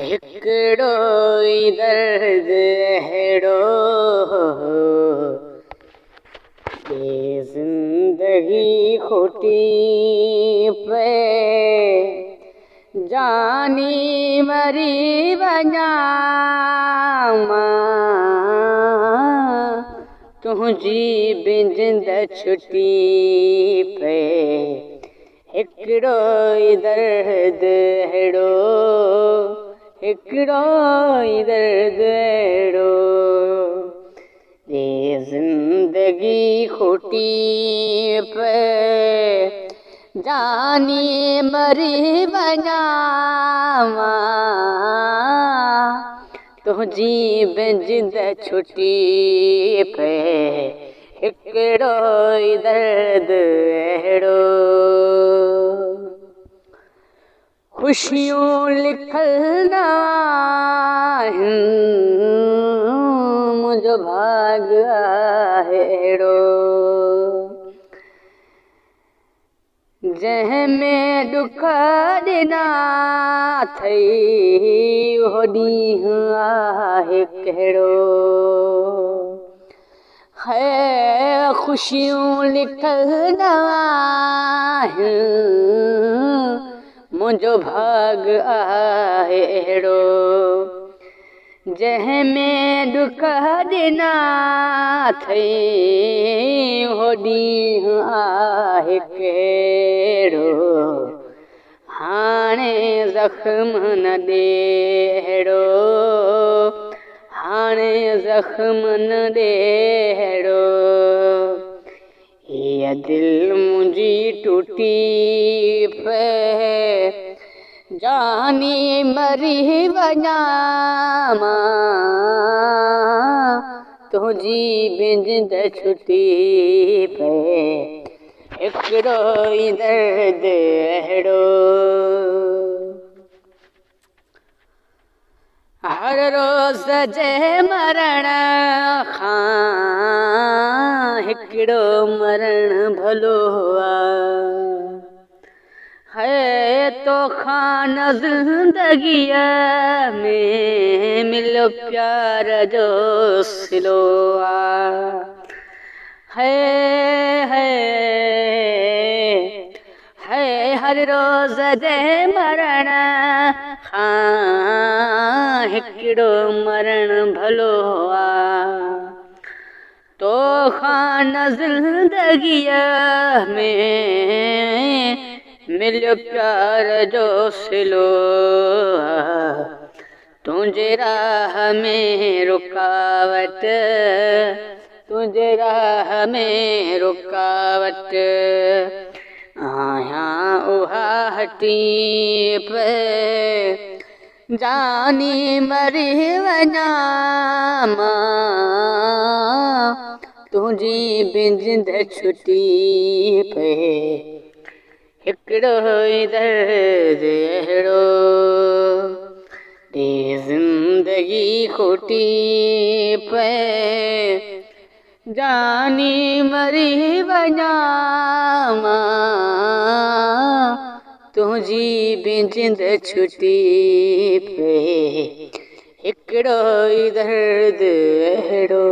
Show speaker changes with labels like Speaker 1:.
Speaker 1: हिकिड़ो ई दर्द अहिड़ो ये ज़िंदगी खोटी पे जानी मरी वञा तुंहिंजी बिंजिंद छुटी पे हिकिड़ो ई दर्द अहिड़ो हिकिड़ो ई दर्द अहिड़ो ये ज़िंदगी खोटी पे जानी मरी वञा तुंहिंजी बिंजिंद छुटी पे हिकिड़ो ई दर्द अहिड़ो खुशियूं लिखल न आहिनि मुंहिंजो भाग आहे अहिड़ो जंहिंमें ॾुख ॾिना अथई उहो ॾींहुं आहे कहिड़ो है ख़ुशियूं लिखल न आहिनि मुंहिंजो भाग आहे अहिड़ो जंहिंमें ॾुख ॾिना अथई उहो ॾींहुं आहे कहिड़ो हाणे ज़ख़्म न ॾे अहिड़ो हाणे ज़ख़्म न ॾे अहिड़ो हीअ दिलि मुंहिंजी टूटी पे जानी मरी वञा तुंहिंजी बिंजिंद छुटी पे हिकिड़ो ई दर्द अहिड़ो हर रोज़ जे मरण खां हिकिड़ो मरण भलो है तोखां न ज़िंदगीअ में मिलियो प्यार जो सिलो है हर रोज़ जे मरण खां हिकिड़ो मरण भलो तोखां न ज़िंदगीअ में मिलियो प्यार जो सिलो तुंहिंजे राह में रुकावट तुंहिंजे राह में रुकावट आहियां उहा हटी पे जानी मरी वञा तुंहिंजी बिंजिंद छुटी पे हिकिड़ो ई दर्द अहिड़ो ये ज़िंदगी खोटी पे जानी मरी वञा तुंहिंजी बिंजिंद छुटी पे हिकिड़ो ई दर्द अहिड़ो